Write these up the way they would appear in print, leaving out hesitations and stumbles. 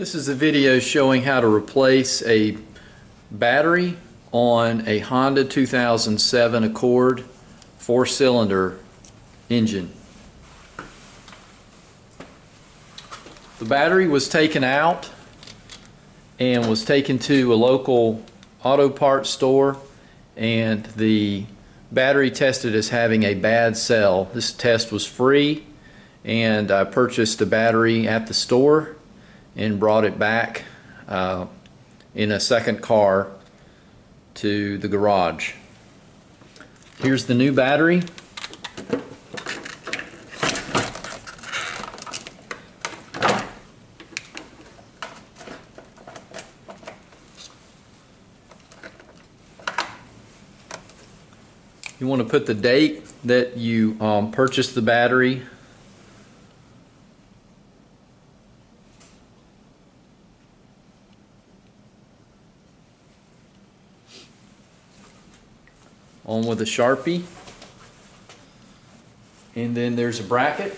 This is a video showing how to replace a battery on a Honda 2007 Accord 4-cylinder engine. The battery was taken out and was taken to a local auto parts store, and the battery tested as having a bad cell. This test was free, and I purchased a battery at the store and brought it back in a second car to the garage. Here's the new battery. You want to put the date that you purchased the battery on with a Sharpie, and then there's a bracket.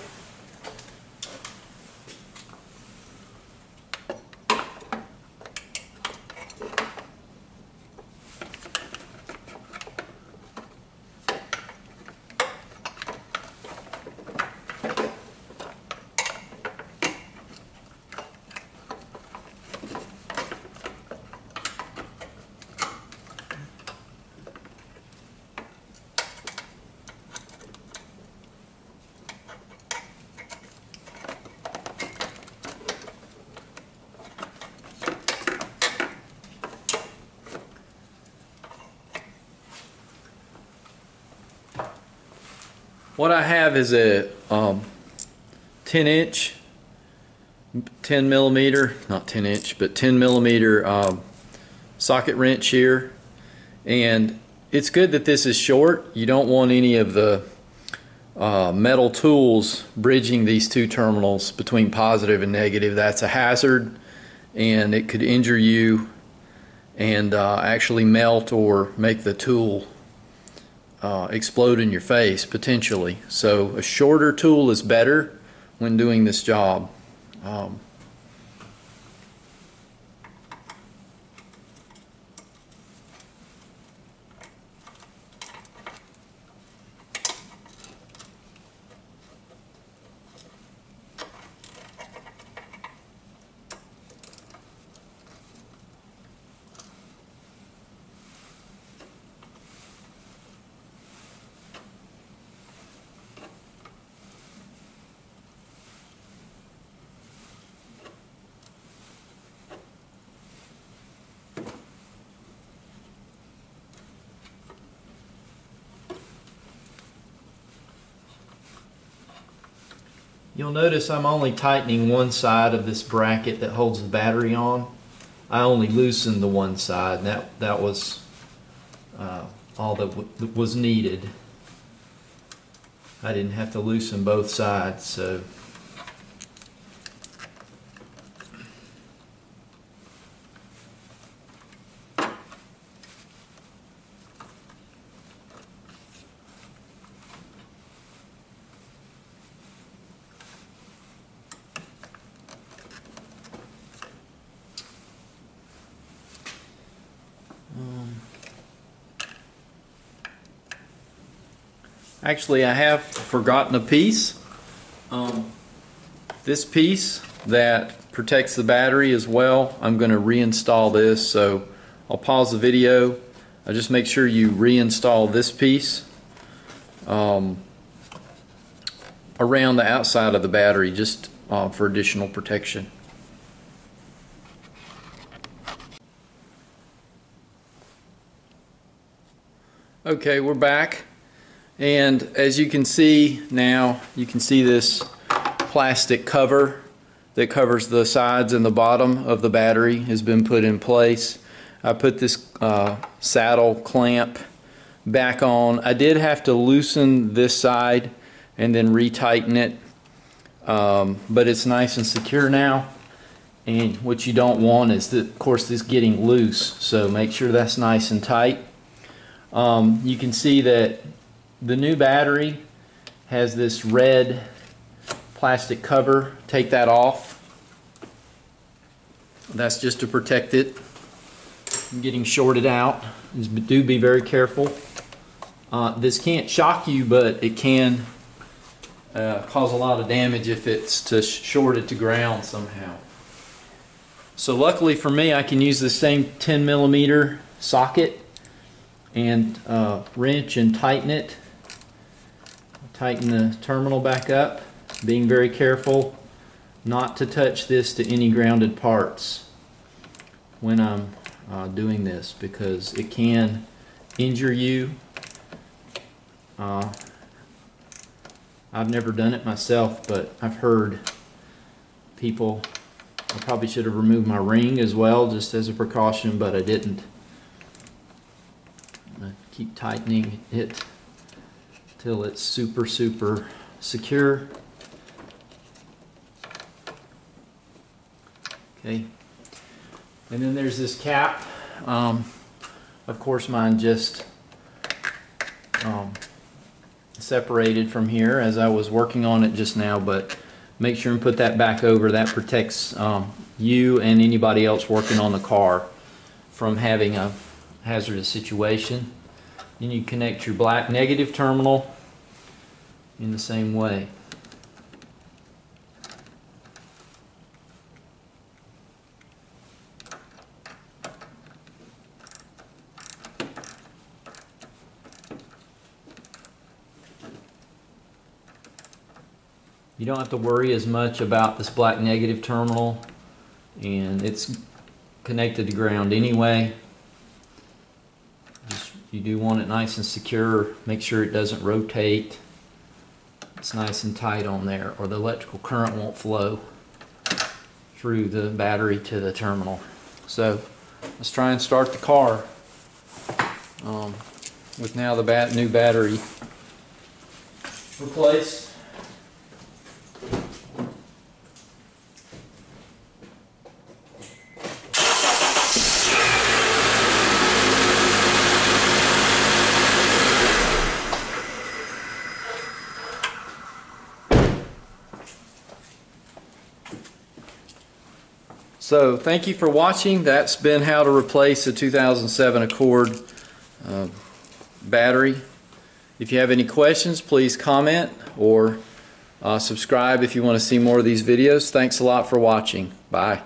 What I have is a 10 millimeter, not 10 inch, but 10 millimeter socket wrench here. And it's good that this is short. You don't want any of the metal tools bridging these two terminals between positive and negative. That's a hazard, and it could injure you and actually melt or make the tool explode in your face potentially. So a shorter tool is better when doing this job. You'll notice I'm only tightening one side of this bracket that holds the battery on. I only loosened the one side, and that was all that was needed. I didn't have to loosen both sides, so. Actually, I have forgotten a piece. This piece that protects the battery as well, I'm going to reinstall this, so I'll pause the video. I'll just make sure you reinstall this piece around the outside of the battery, just for additional protection. Okay, we're back. And as you can see now, you can see this plastic cover that covers the sides and the bottom of the battery has been put in place. I put this saddle clamp back on. I did have to loosen this side and then retighten it, but it's nice and secure now. And what you don't want is, of course, this getting loose, so make sure that's nice and tight. You can see that the new battery has this red plastic cover. Take that off. That's just to protect it from getting shorted out. Do be very careful. This can't shock you, but it can cause a lot of damage if it's to short it to ground somehow. So luckily for me, I can use the same 10mm socket and wrench and tighten it. Tighten the terminal back up, being very careful not to touch this to any grounded parts when I'm doing this, because it can injure you. I've never done it myself, but I've heard people. I probably should have removed my ring as well, just as a precaution, but I didn't. I keep tightening it till it's super secure. Okay, and then there's this cap. Of course, mine just separated from here as I was working on it just now, but make sure and put that back over. That protects you and anybody else working on the car from having a hazardous situation. Then you connect your black negative terminal in the same way. You don't have to worry as much about this black negative terminal, and it's connected to ground anyway. You do want it nice and secure. Make sure it doesn't rotate. It's nice and tight on there, or the electrical current won't flow through the battery to the terminal. So let's try and start the car with now the new battery replaced. So thank you for watching. That's been how to replace a 2007 Accord battery. If you have any questions, please comment or subscribe if you want to see more of these videos. Thanks a lot for watching. Bye.